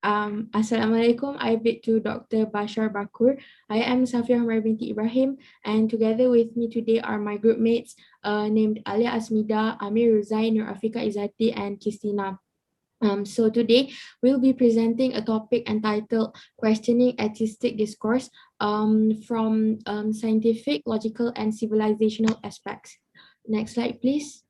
Assalamualaikum. I bid to Dr. Bashar Bakur. I am Saffiya binti Ibrahim, and together with me today are my group mates named Alyaa Asmida, Amir Ruzain, Nur Afika Izzati, and Qistina. So today we'll be presenting a topic entitled Questioning Atheistic Discourse from scientific, logical, and civilizational aspects. Next slide, please.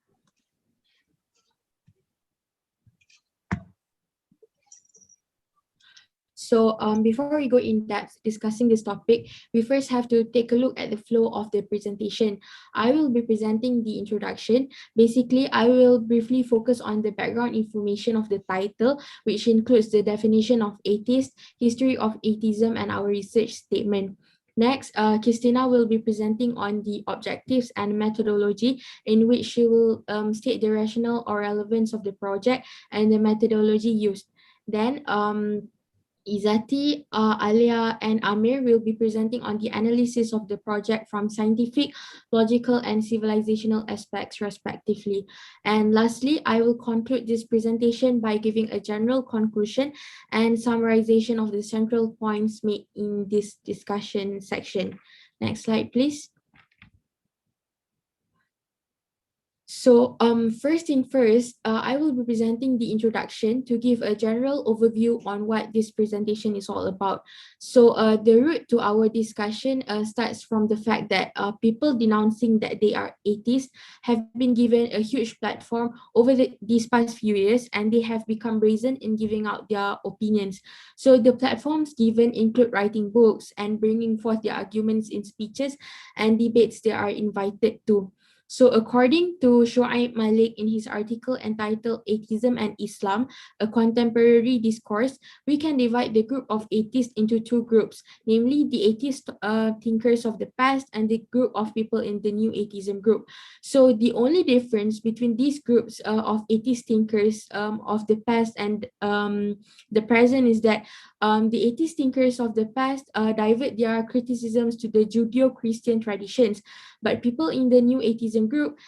So before we go in depth discussing this topic, we first have to take a look at the flow of the presentation. I will be presenting the introduction. Basically, I will briefly focus on the background information of the title, which includes the definition of atheist, history of atheism, and our research statement. Next, Qistina will be presenting on the objectives and methodology in which she will state the rationale or relevance of the project and the methodology used. Then, Izzati, Alyaa, and Amir will be presenting on the analysis of the project from scientific, logical, and civilizational aspects, respectively. And lastly, I will conclude this presentation by giving a general conclusion and summarization of the central points made in this discussion section. Next slide, please. So first thing first, I will be presenting the introduction to give a general overview on what this presentation is all about. So the route to our discussion starts from the fact that people denouncing that they are atheists have been given a huge platform over these past few years, and they have become brazen in giving out their opinions. So the platforms given include writing books and bringing forth their arguments in speeches and debates they are invited to. So according to Shoaib Malik in his article entitled Atheism and Islam, a Contemporary Discourse, we can divide the group of atheists into two groups, namely the atheist thinkers of the past and the group of people in the new atheism group. So the only difference between these groups of atheist thinkers of the past and the present is that the atheist thinkers of the past divert their criticisms to the Judeo-Christian traditions, but people in the new atheism group,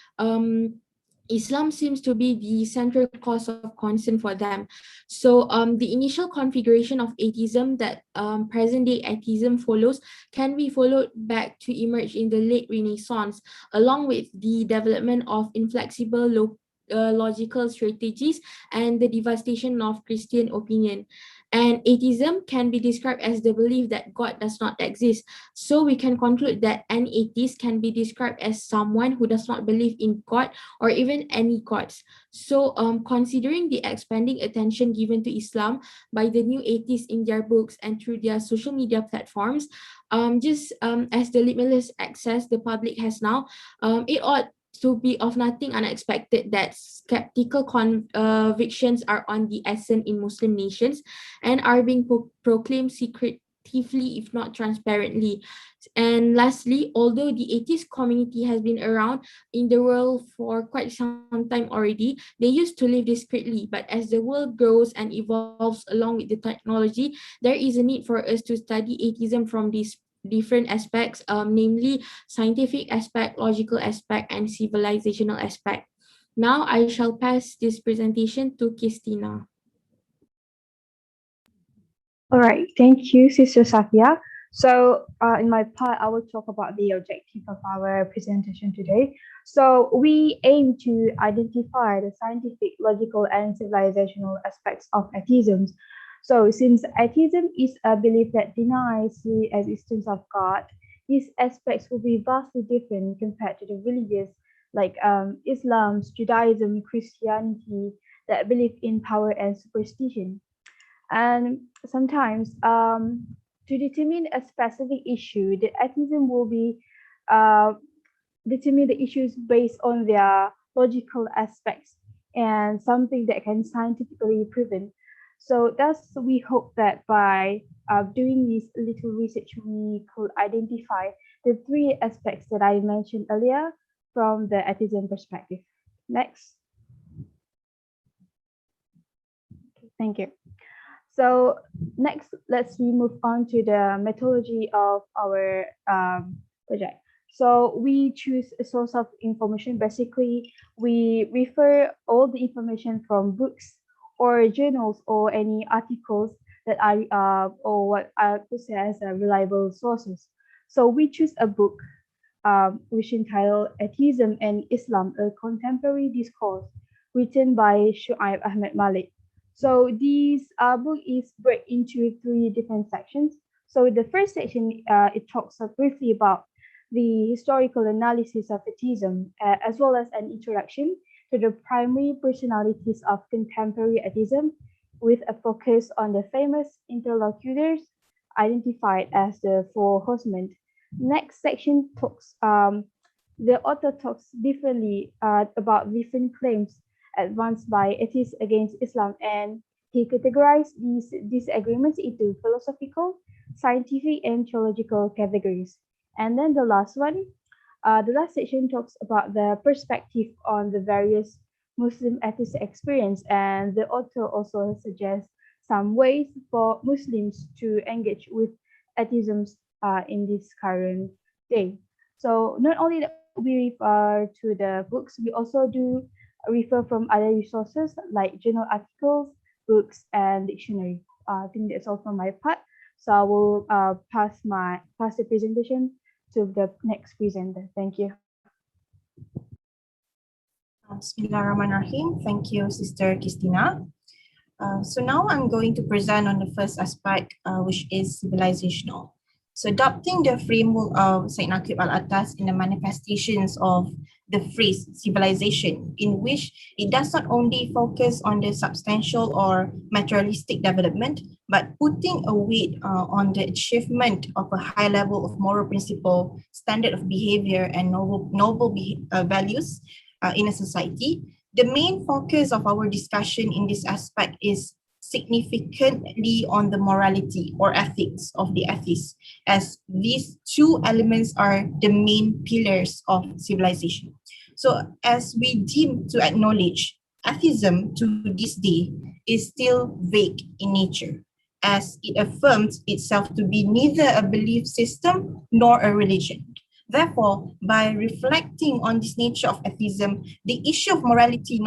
Islam seems to be the central cause of concern for them. So the initial configuration of atheism that present-day atheism follows can be followed back to emerge in the late Renaissance, along with the development of inflexible logical strategies and the devastation of Christian opinion. And atheism can be described as the belief that God does not exist. So we can conclude that an atheist can be described as someone who does not believe in God or even any gods. So considering the expanding attention given to Islam by the new atheists in their books and through their social media platforms, just as the limitless access the public has now, it ought to be of nothing unexpected that skeptical convictions are on the ascent in Muslim nations and are being proclaimed secretively, if not transparently. And lastly, although the atheist community has been around in the world for quite some time already, they used to live discreetly. But as the world grows and evolves along with the technology, there is a need for us to study atheism from these different aspects, namely scientific aspect, logical aspect, and civilizational aspect. Now I shall pass this presentation to Qistina. All right, thank you, Sister Saffiya. So in my part, I will talk about the objective of our presentation today. So we aim to identify the scientific, logical, and civilizational aspects of atheism. So since atheism is a belief that denies the existence of God, these aspects will be vastly different compared to the religious like Islam, Judaism, Christianity that believe in power and superstition. And sometimes to determine a specific issue, the atheism will be uh, determine the issues based on their logical aspects and something that can scientifically proven. So thus we hope that by doing this little research, we could identify the three aspects that I mentioned earlier from the atheism perspective. Next. Okay, thank you. So next, let's move on to the methodology of our project. So we choose a source of information. Basically, we refer all the information from books or journals or any articles that are or what I could say as reliable sources. So we choose a book which entitled Atheism and Islam: A Contemporary Discourse, written by Shu'aib Ahmed Malik. So this book is break into three different sections. So the first section, it talks briefly about the historical analysis of atheism, as well as an introduction to the primary personalities of contemporary atheism, with a focus on the famous interlocutors identified as the Four Horsemen. Next section talks, the author talks differently about different claims advanced by atheists against Islam, and he categorized these disagreements into philosophical, scientific, and theological categories. And then the last section talks about the perspective on the various Muslim atheist experience, and the author also suggests some ways for Muslims to engage with atheism in this current day. So not only that we refer to the books, we also do refer from other resources like journal articles, books, and dictionary. I think that's all from my part. So I will pass the presentation to the next presenter. Thank you. Bismillahirrahmanirrahim. Thank you, Sister Qistina. So now I'm going to present on the first aspect, which is civilizational. So adopting the framework of Said Naqib al-Atas in the manifestations of the phrase civilization, in which it does not only focus on the substantial or materialistic development, but putting a weight on the achievement of a high level of moral principle, standard of behavior, and noble values in a society. The main focus of our discussion in this aspect is significantly on the morality or ethics of the atheists, as these two elements are the main pillars of civilization. So as we deem to acknowledge, atheism to this day is still vague in nature, as it affirms itself to be neither a belief system nor a religion. Therefore, by reflecting on this nature of atheism, the issue of morality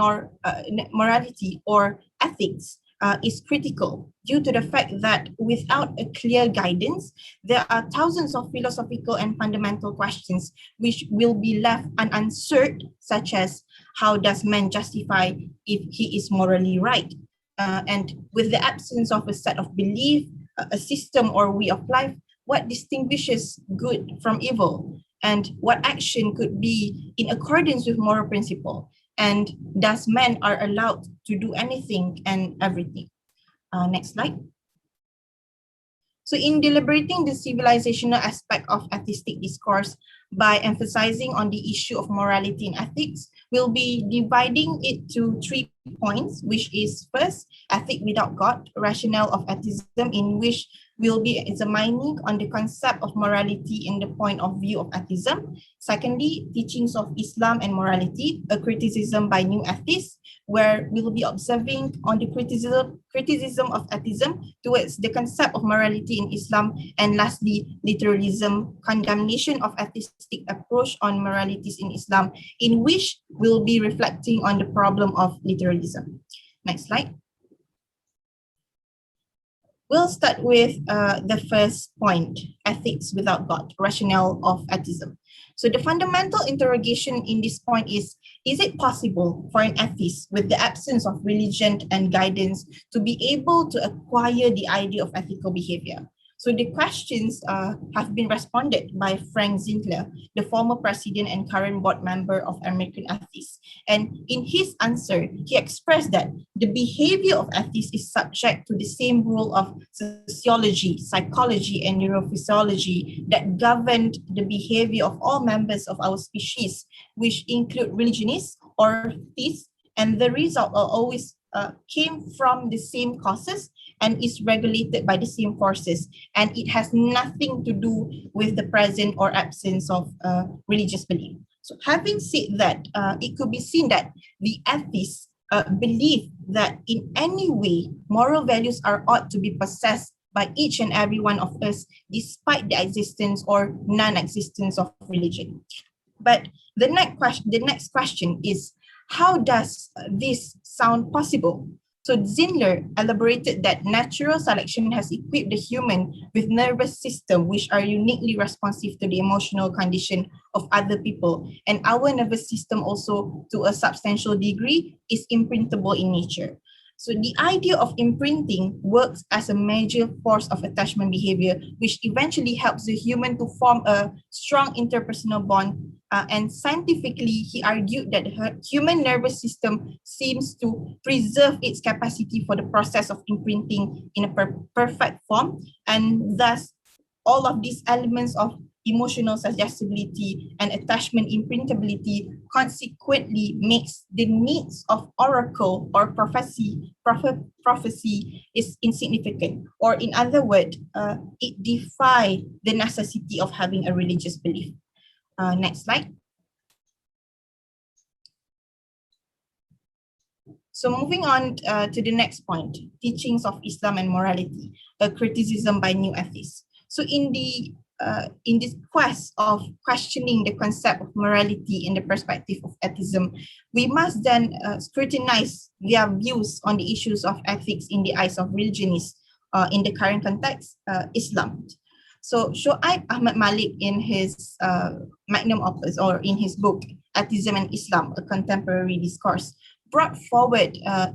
or ethics is critical due to the fact that without a clear guidance, there are thousands of philosophical and fundamental questions which will be left unanswered, such as how does man justify if he is morally right? And with the absence of a set of belief, a system or way of life, what distinguishes good from evil? And what action could be in accordance with moral principle? And does men are allowed to do anything and everything? Next slide. So in deliberating the civilizational aspect of atheistic discourse by emphasizing on the issue of morality and ethics, we'll be dividing it to 3 points, which is first, ethic without God, rationale of atheism, in which we'll be examining on the concept of morality in the point of view of atheism. Secondly, teachings of Islam and morality, a criticism by new atheists, where we'll be observing on the criticism of atheism towards the concept of morality in Islam. And lastly, literalism, condemnation of atheistic approach on moralities in Islam, in which we'll be reflecting on the problem of literalism. Next slide. We'll start with the first point, ethics without God, rationale of atheism. So the fundamental interrogation in this point is it possible for an atheist with the absence of religion and guidance to be able to acquire the idea of ethical behavior? So the questions have been responded by Frank Zinkler, the former president and current board member of American Atheists. And in his answer, he expressed that the behavior of atheists is subject to the same rule of sociology, psychology, and neurophysiology that governed the behavior of all members of our species, which include religionists or theists, and the result always came from the same causes and is regulated by the same forces, and it has nothing to do with the present or absence of religious belief. So having said that, it could be seen that the atheists believe that in any way moral values are ought to be possessed by each and every one of us, despite the existence or non-existence of religion. But the next question is, how does this sound possible? So Zindler elaborated that natural selection has equipped the human with nervous system which are uniquely responsive to the emotional condition of other people. And our nervous system also, to a substantial degree, is imprintable in nature. So the idea of imprinting works as a major force of attachment behavior, which eventually helps the human to form a strong interpersonal bond. And scientifically, he argued that the human nervous system seems to preserve its capacity for the process of imprinting in a perfect form. And thus, all of these elements of emotional suggestibility and attachment imprintability consequently makes the needs of oracle or prophecy is insignificant, or in other words, it defies the necessity of having a religious belief. Next slide. So moving on to the next point, teachings of Islam and morality, a criticism by new atheists. So in this quest of questioning the concept of morality in the perspective of atheism, we must then scrutinize their views on the issues of ethics in the eyes of religionists in the current context, Islam. So Shoaib Ahmad Malik, in his magnum opus, or in his book, Atheism and Islam, A Contemporary Discourse, brought forward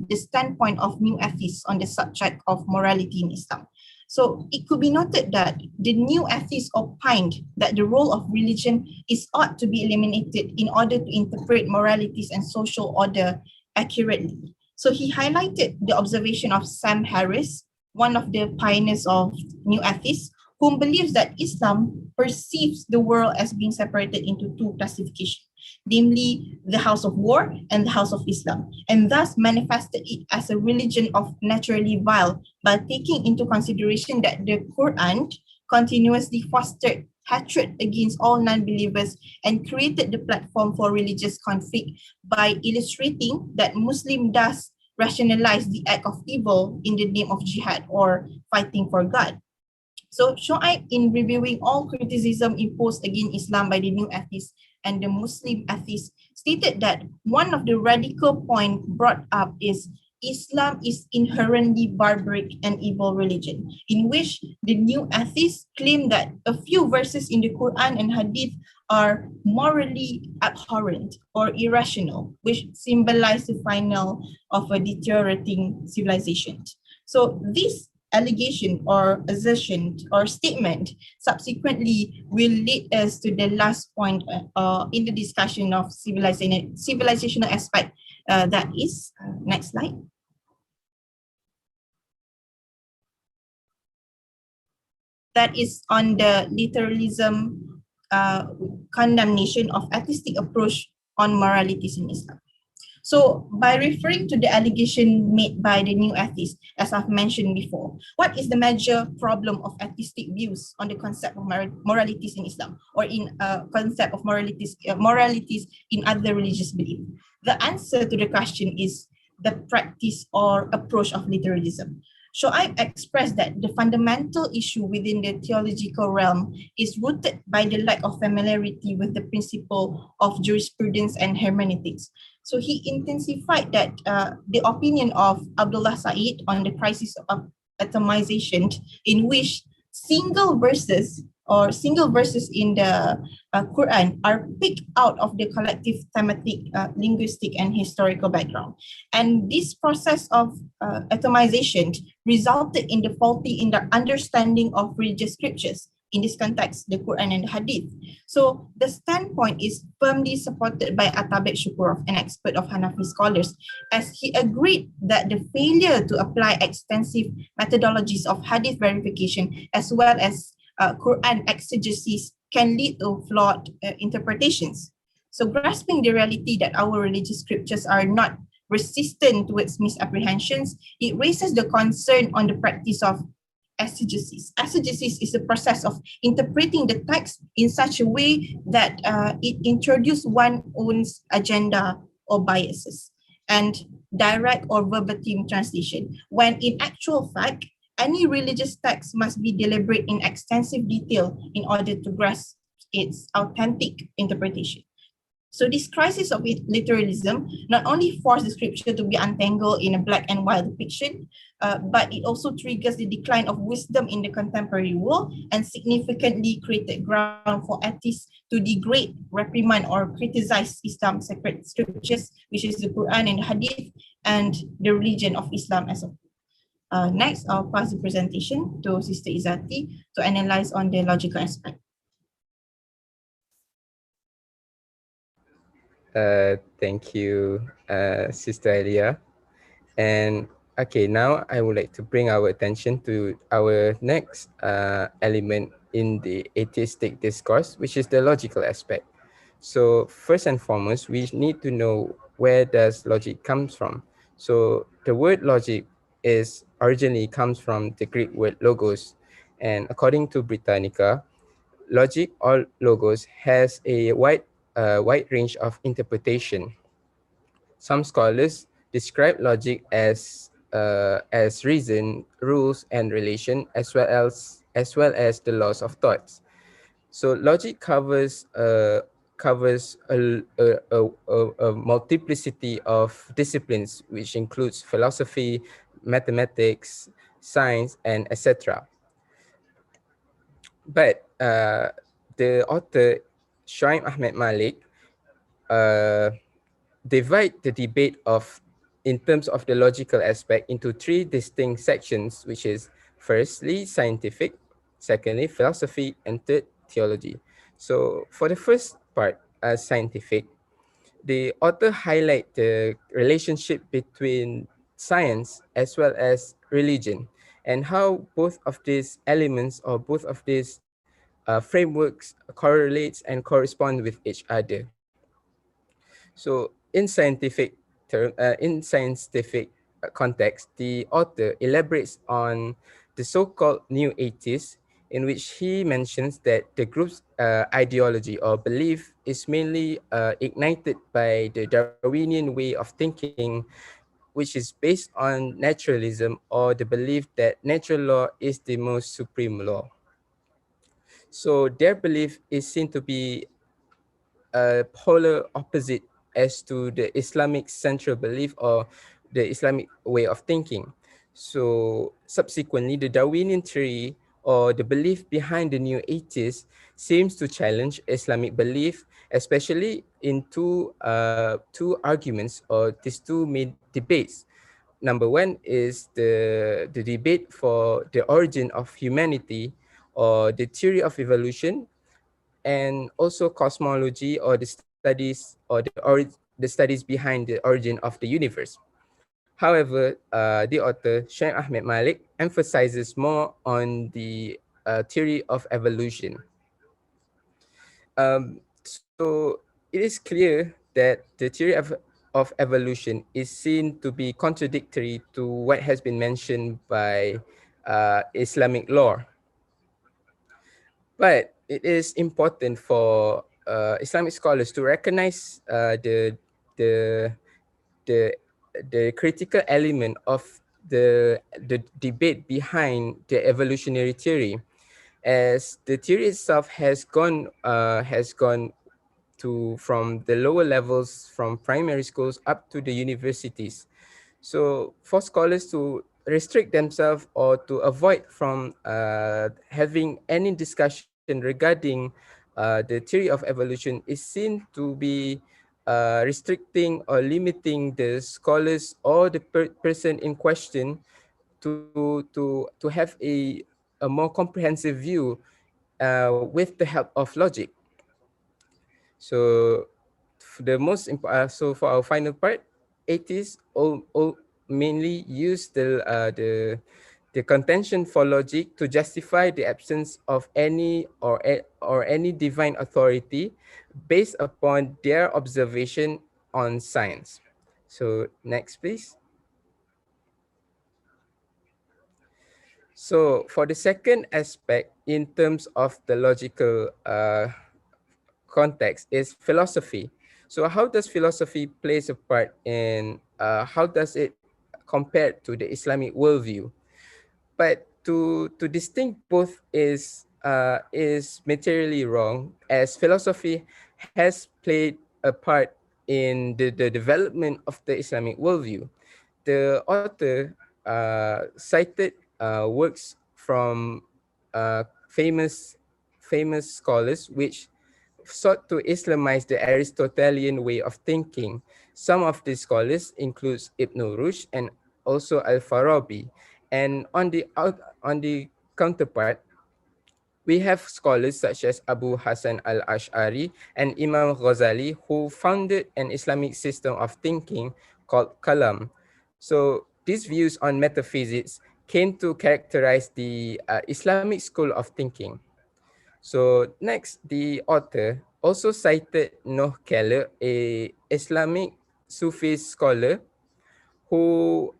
the standpoint of new atheists on the subject of morality in Islam. So it could be noted that the new atheists opined that the role of religion is ought to be eliminated in order to interpret moralities and social order accurately. So he highlighted the observation of Sam Harris, one of the pioneers of new atheists, whom believes that Islam perceives the world as being separated into two classifications, namely the house of war and the house of Islam, and thus manifested it as a religion of naturally vile by taking into consideration that the Quran continuously fostered hatred against all non-believers and created the platform for religious conflict by illustrating that Muslim thus rationalize the act of evil in the name of jihad or fighting for God. So Shoaib, in reviewing all criticism imposed against Islam by the new atheists and the Muslim atheists, stated that one of the radical points brought up is Islam is inherently barbaric and evil religion, in which the new atheists claim that a few verses in the Quran and Hadith are morally abhorrent or irrational, which symbolize the final of a deteriorating civilization. So this allegation or assertion or statement subsequently will lead us to the last point in the discussion of civilizational aspect, that is, next slide. That is on the literalism condemnation of atheistic approach on moralities in Islam. So by referring to the allegation made by the new atheists, as I've mentioned before, what is the major problem of atheistic views on the concept of moralities in Islam, or in concept of moralities in other religious beliefs? The answer to the question is the practice or approach of literalism. Shoaib expressed that the fundamental issue within the theological realm is rooted by the lack of familiarity with the principle of jurisprudence and hermeneutics. So he intensified that the opinion of Abdullah Said on the crisis of atomization, in which single verses in the Quran are picked out of the collective thematic, linguistic, and historical background. And this process of atomization resulted in the faulty in the understanding of religious scriptures, in this context, the Quran and the Hadith. So the standpoint is firmly supported by Atabek Shukurov, an expert of Hanafi scholars, as he agreed that the failure to apply extensive methodologies of Hadith verification as well as Quran exegesis can lead to flawed interpretations. So grasping the reality that our religious scriptures are not resistant to its misapprehensions, it raises the concern on the practice of exegesis. Exegesis is the process of interpreting the text in such a way that it introduces one's own agenda or biases, and direct or verbatim translation, when in actual fact, any religious text must be deliberate in extensive detail in order to grasp its authentic interpretation. So this crisis of literalism not only forced the scripture to be untangled in a black and white depiction, but it also triggers the decline of wisdom in the contemporary world and significantly created ground for atheists to degrade, reprimand, or criticize Islam's sacred scriptures, which is the Quran and the Hadith, and the religion of Islam as a whole. Next, I'll pass the presentation to Sister Izzati to analyze on the logical aspect. Thank you, Sister Alyaa. And okay, now I would like to bring our attention to our next element in the atheistic discourse, which is the logical aspect. So first and foremost, we need to know where does logic comes from. So the word logic is originally comes from the Greek word logos, and according to Britannica, logic or logos has a wide range of interpretation. Some scholars describe logic as reason, rules, and relation, as well as the laws of thoughts. So logic covers a multiplicity of disciplines, which includes philosophy, mathematics, science, and etc. But the author Shuaib Ahmed Malik uh, divide the debate of in terms of the logical aspect into three distinct sections, which is firstly scientific, secondly philosophy, and third theology. So for the first part, scientific, the author highlight the relationship between science as well as religion, and how both of these elements or both of these frameworks correlates and correspond with each other. So in scientific context, the author elaborates on the so-called New Atheists, in which he mentions that the group's ideology or belief is mainly ignited by the Darwinian way of thinking, which is based on naturalism or the belief that natural law is the most supreme law. So their belief is seen to be a polar opposite as to the Islamic central belief or the Islamic way of thinking. So subsequently, the Darwinian theory or the belief behind the new atheists seems to challenge Islamic belief, especially in two arguments or these two main debates. Number one is the debate for the origin of humanity or the theory of evolution, and also cosmology or the studies or the studies behind the origin of the universe. However, the author Sheikh Ahmed Malik emphasizes more on the theory of evolution. So it is clear that the theory of evolution is seen to be contradictory to what has been mentioned by Islamic law. But it is important for Islamic scholars to recognize the the the critical element of the debate behind the evolutionary theory, as the theory itself has gone to from the lower levels, from primary schools up to the universities. So for scholars to restrict themselves or to avoid from having any discussion regarding the theory of evolution is seen to be restricting or limiting the scholars or the person in question to have a more comprehensive view with the help of logic. So so for our final part, atheists all mainly use the contention for logic to justify the absence of any or any divine authority based upon their observation on science. So next, please. So for the second aspect in terms of the logical context is philosophy. So how does philosophy plays a part in how does it compare to the Islamic worldview? But to distinct both is materially wrong, as philosophy has played a part in the development of the Islamic worldview. The author cited works from famous scholars which sought to Islamize the Aristotelian way of thinking. Some of these scholars includes Ibn Rushd and also Al-Farabi. And on the counterpart, we have scholars such as Abu Hasan al-Ash'ari and Imam Ghazali who founded an Islamic system of thinking called Kalam. So these views on metaphysics came to characterize the Islamic school of thinking. So next, the author also cited Noh Keller, a Islamic Sufi scholar who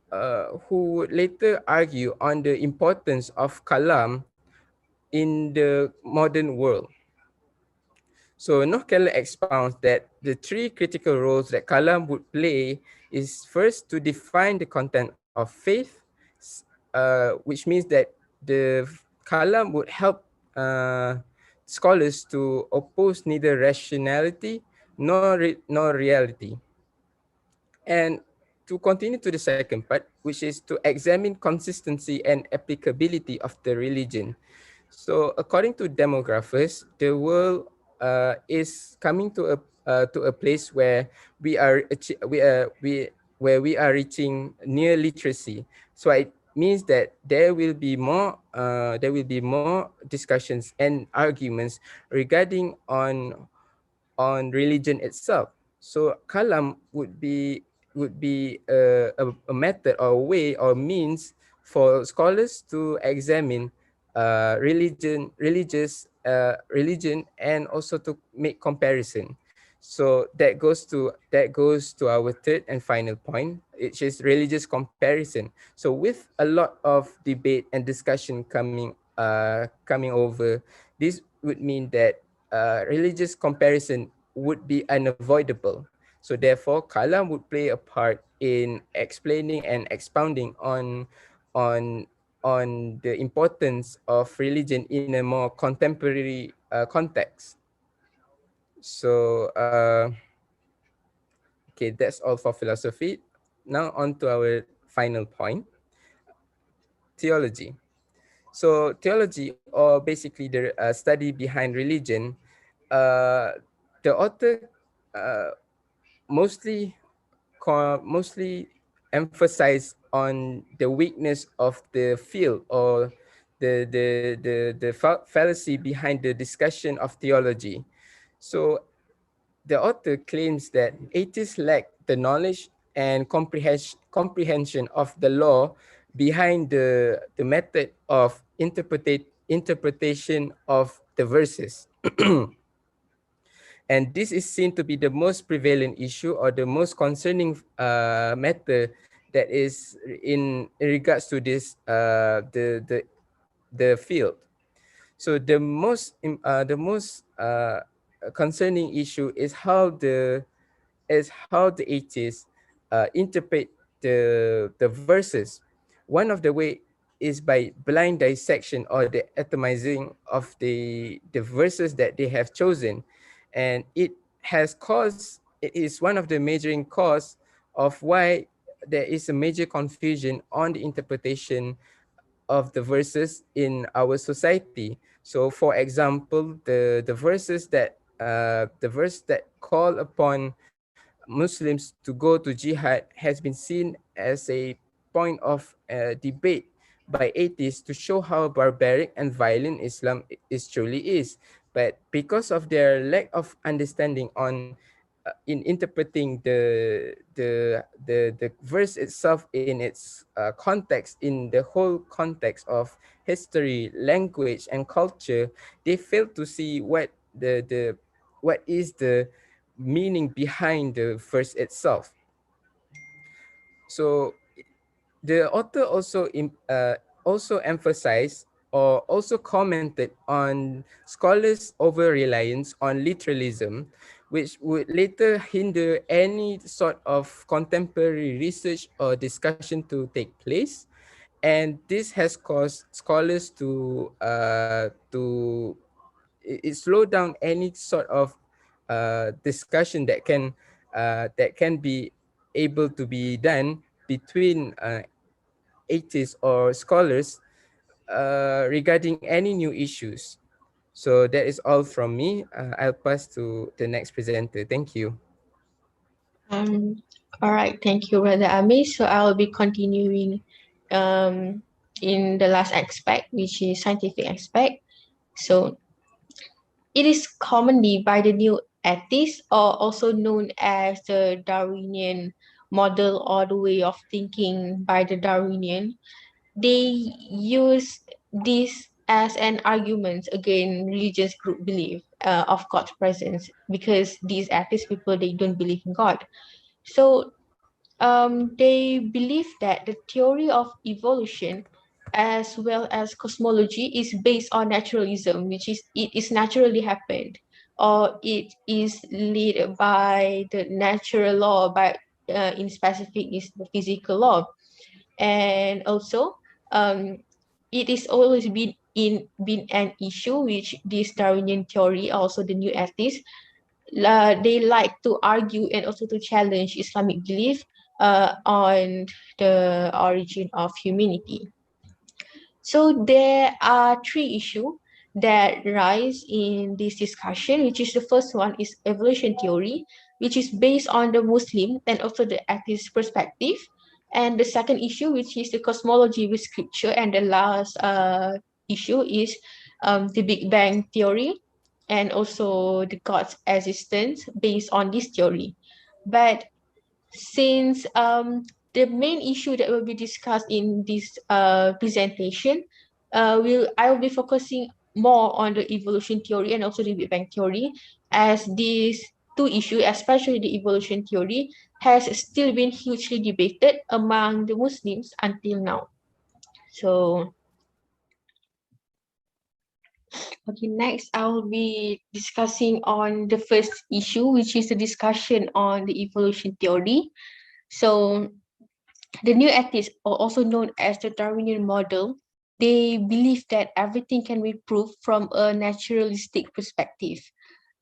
would later argue on the importance of kalam in the modern world. So Noh Keller expounds that the three critical roles that kalam would play is first to define the content of faith, which means that the kalam would help scholars to oppose neither rationality nor reality. And to continue to the second part, which is to examine consistency and applicability of the religion. So according to demographers, the world is coming to a place where we are where we are reaching near literacy. So it means that there will be more discussions and arguments regarding on religion itself. So kalam would be a method or a way or means for scholars to examine religion and also to make comparison. So that goes to our third and final point, which is religious comparison. So with a lot of debate and discussion coming over, this would mean that religious comparison would be unavoidable. So therefore, kalam would play a part in explaining and expounding on the importance of religion in a more contemporary context. So okay, that's all for philosophy. Now on to our final point, theology. So theology, or basically the study behind religion, uh, the author uh, mostly mostly emphasize on the weakness of the field, or the fallacy behind the discussion of theology. So the author claims that atheists lack the knowledge and comprehension of the law behind the method of interpretation of the verses. And this is seen to be the most prevalent issue or the most concerning matter that is in regards to this the field. So the most concerning issue is how the atheists interpret the verses. One of the way is by blind dissection or the atomizing of the verses that they have chosen, and it is one of the majoring cause of why there is a major confusion on the interpretation of the verses in our society. So for example, the verse that call upon Muslims to go to jihad has been seen as a point of debate by atheists to show how barbaric and violent Islam is truly is. But because of their lack of understanding on in interpreting the verse itself in its context, in the whole context of history, language, and culture, they fail to see what is the meaning behind the verse itself. So the author also emphasized or also commented on scholars' over reliance on literalism, which would later hinder any sort of contemporary research or discussion to take place. And this has caused scholars to it slow down any sort of discussion that can be able to be done between atheists or scholars regarding any new issues. So that is all from me. I'll pass to the next presenter. Thank you. Um, all right, thank you, Brother Amir. So I'll be continuing um, in the last aspect, which is scientific aspect. So it is commonly by the new atheists, or also known as the Darwinian model or the way of thinking by the Darwinian. They use this as an argument against religious group belief of God's presence, because these atheist people, they don't believe in God. So they believe that the theory of evolution as well as cosmology is based on naturalism, which is it is naturally happened, or it is led by the natural law, but in specific is the physical law. And also um, it is always been an issue which this Darwinian theory, also the new atheists, they like to argue and also to challenge Islamic belief on the origin of humanity. So there are three issues that rise in this discussion, which is the first one is evolution theory, which is based on the Muslim and also the atheist perspective. And the second issue, which is the cosmology with scripture. And the last issue is the Big Bang theory and also the God's existence based on this theory. But since the main issue that will be discussed in this presentation, I will be focusing more on the evolution theory and also the Big Bang theory, as these two issues, especially the evolution theory, has still been hugely debated among the Muslims until now. So, okay, next I will be discussing on the first issue, which is the discussion on the evolution theory. So, the new atheists, or also known as the Darwinian model, they believe that everything can be proved from a naturalistic perspective.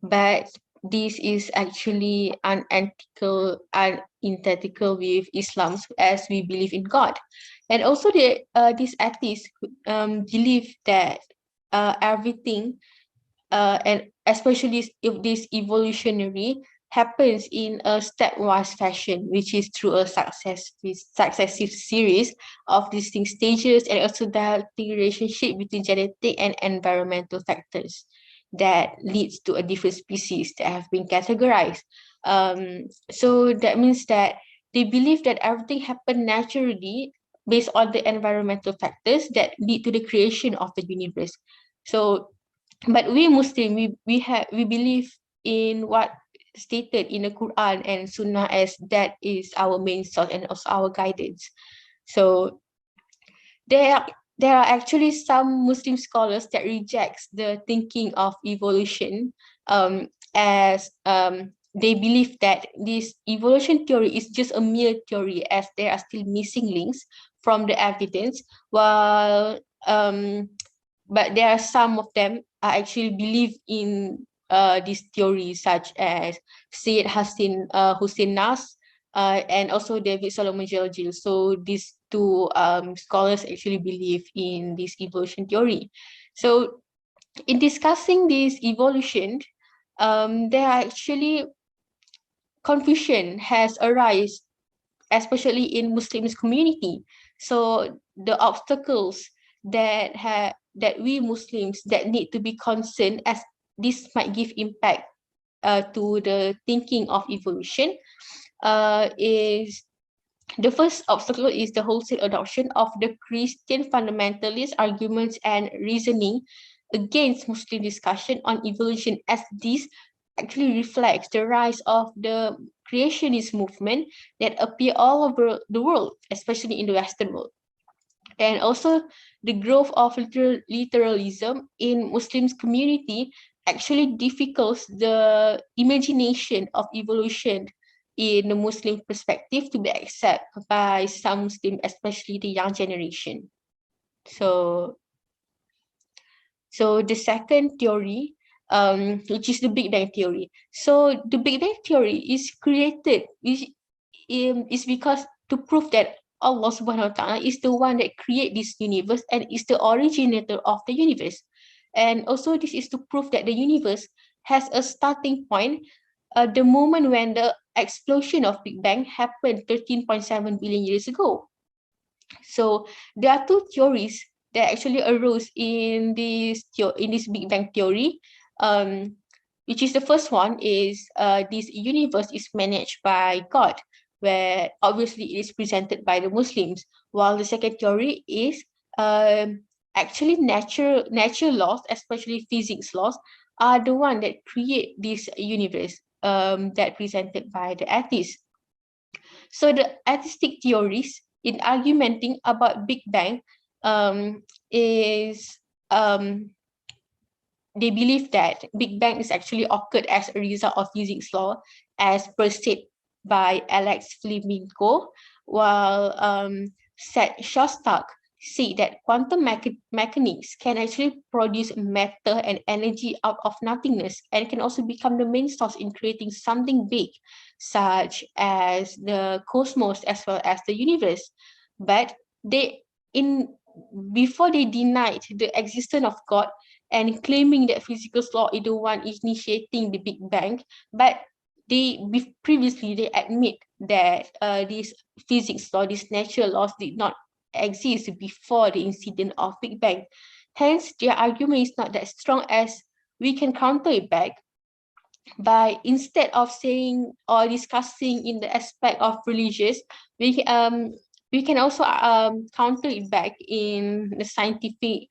But this is actually unethical and antithetical with Islam, as we believe in God. And also these atheists believe that everything and especially if this evolutionary happens in a stepwise fashion, which is through a successive series of distinct stages, and also dialectic relationship between genetic and environmental factors that leads to a different species that have been categorized. So that means that they believe that everything happened naturally based on the environmental factors that lead to the creation of the universe. So but we Muslim, we believe in what stated in the Quran and Sunnah, as that is our main source and also our guidance. So there there are actually some Muslim scholars that rejects the thinking of evolution, as they believe that this evolution theory is just a mere theory, as there are still missing links from the evidence, while but there are some of them actually believe in this theory, such as Syed Hussein Nas and also David Solomon Jalil. So these two scholars actually believe in this evolution theory. So in discussing this evolution, there are actually confusion has arisen, especially in Muslims community. So the obstacles that we Muslims that need to be concerned, as this might give impact to the thinking of evolution, is the first obstacle is the wholesale adoption of the Christian fundamentalist arguments and reasoning against Muslim discussion on evolution, as this actually reflects the rise of the creationist movement that appear all over the world, especially in the Western world. And also the growth of literalism in Muslims community actually difficults the imagination of evolution in the Muslim perspective to be accepted by some Muslim, especially the young generation. So the second theory which is the Big Bang Theory. So the Big Bang Theory is created is because to prove that Allah Subhanahu wa Taala is the one that create this universe and is the originator of the universe. And also this is to prove that the universe has a starting point, the moment when the explosion of Big Bang happened 13.7 billion years ago. So there are two theories that actually arose in this Big Bang theory. Which is the first one is this universe is managed by God, where obviously it is presented by the Muslims, while the second theory is actually natural laws, especially physics laws, are the one that create this universe that presented by the atheists. So the atheistic theories in argumenting about Big Bang is they believe that Big Bang is actually occurred as a result of physics law, as per said by Alex Flemingo, while Shostak say that quantum mechanics can actually produce matter and energy out of nothingness and can also become the main source in creating something big, such as the cosmos as well as the universe. But before they denied the existence of God and claiming that physical law is the one initiating the Big Bang, but previously they admit that these physics law, these natural laws did not exist before the incident of Big Bang. Hence, their argument is not that strong, as we can counter it back by, instead of saying or discussing in the aspect of religious, we can also counter it back in the scientific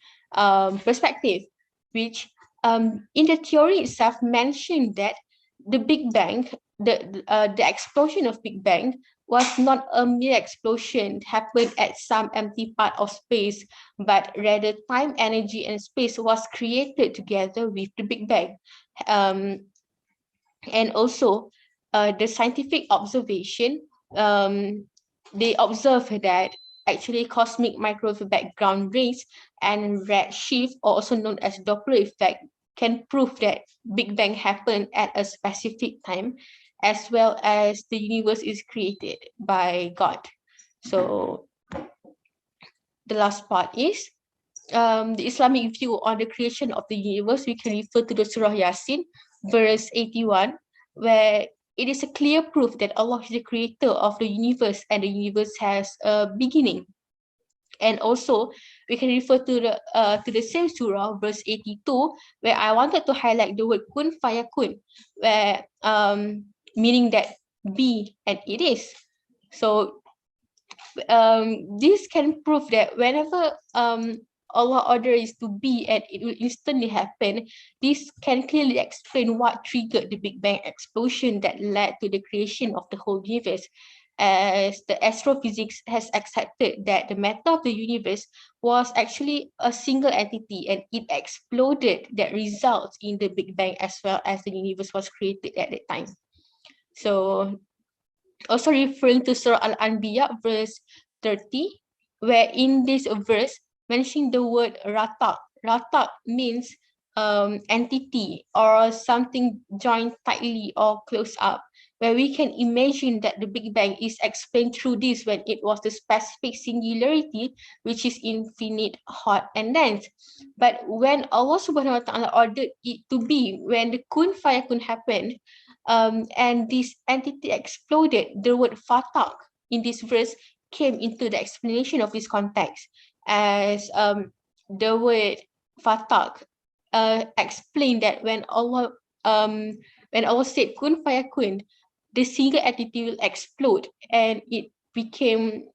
perspective, which in the theory itself mentioned that the Big Bang, the explosion of Big Bang was not a mere explosion happened at some empty part of space, but rather time, energy, and space was created together with the Big Bang. And also the scientific observation, they observe that actually cosmic microwave background rays and redshift, also known as Doppler effect, can prove that Big Bang happened at a specific time, as well as the universe is created by God. So the last part is the Islamic view on the creation of the universe. We can refer to the Surah Yasin, verse 81, where it is a clear proof that Allah is the creator of the universe and the universe has a beginning. And also, we can refer to the same surah, verse 82, where I wanted to highlight the word kun fayakun, where meaning that be and it is. So this can prove that whenever Allah order is to be and it will instantly happen, this can clearly explain what triggered the Big Bang explosion that led to the creation of the whole universe, as the astrophysics has accepted that the matter of the universe was actually a single entity and it exploded that results in the Big Bang as well as the universe was created at that time. So also referring to Surah Al-Anbiya, verse 30, where in this verse, mentioning the word ratak. Ratak means entity or something joined tightly or close up, where we can imagine that the Big Bang is explained through this when it was the specific singularity, which is infinite, hot, and dense. But when Allah Subhanahu wa Ta'ala ordered it to be, when the kun fayakun happened, and this entity exploded, the word fatak in this verse came into the explanation of this context, as the word fatak explained that when Allah said kun fayakun, the single entity will explode and it became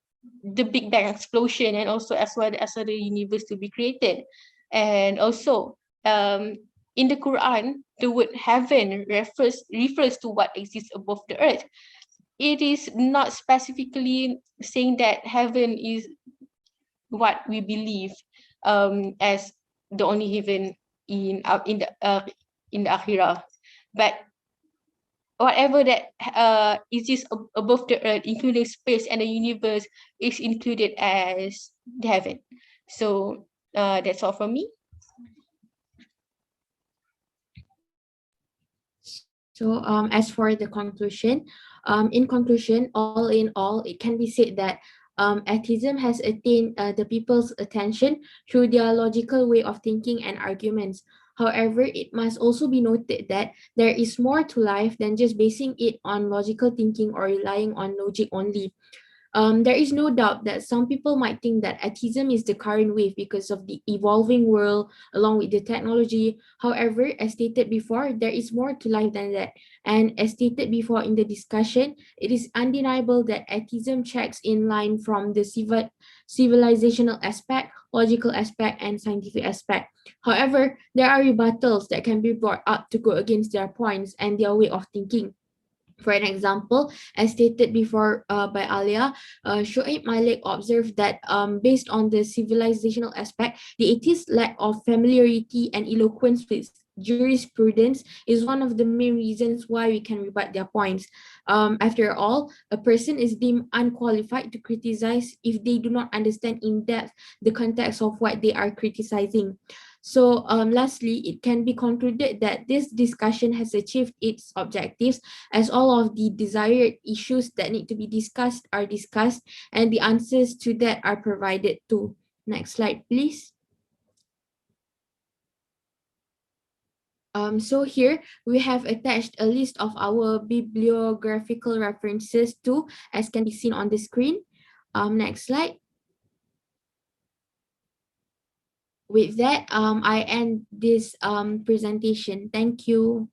the Big Bang explosion, and also as well as the universe to be created. And also in the Quran, the word heaven refers to what exists above the earth. It is not specifically saying that heaven is what we believe as the only heaven in the akhirah, but whatever that exists above the earth, including space and the universe, is included as the heaven. So that's all from me. So as for the conclusion, in conclusion, all in all, it can be said that atheism has attained the people's attention through their logical way of thinking and arguments. However, it must also be noted that there is more to life than just basing it on logical thinking or relying on logic only. There is no doubt that some people might think that atheism is the current wave because of the evolving world along with the technology. However, as stated before, there is more to life than that. And as stated before in the discussion, it is undeniable that atheism checks in line from the civilizational aspect, logical aspect, and scientific aspect. However, there are rebuttals that can be brought up to go against their points and their way of thinking. For an example, as stated before by Alyaa, Shoaib Malik observed that based on the civilizational aspect, the atheist lack of familiarity and eloquence with jurisprudence is one of the main reasons why we can rebut their points. After all, a person is deemed unqualified to criticize if they do not understand in depth the context of what they are criticizing. So, lastly, it can be concluded that this discussion has achieved its objectives as all of the desired issues that need to be discussed are discussed and the answers to that are provided too. Next slide, please. So here we have attached a list of our bibliographical references too, as can be seen on the screen. Next slide. With that, I end this presentation. Thank you.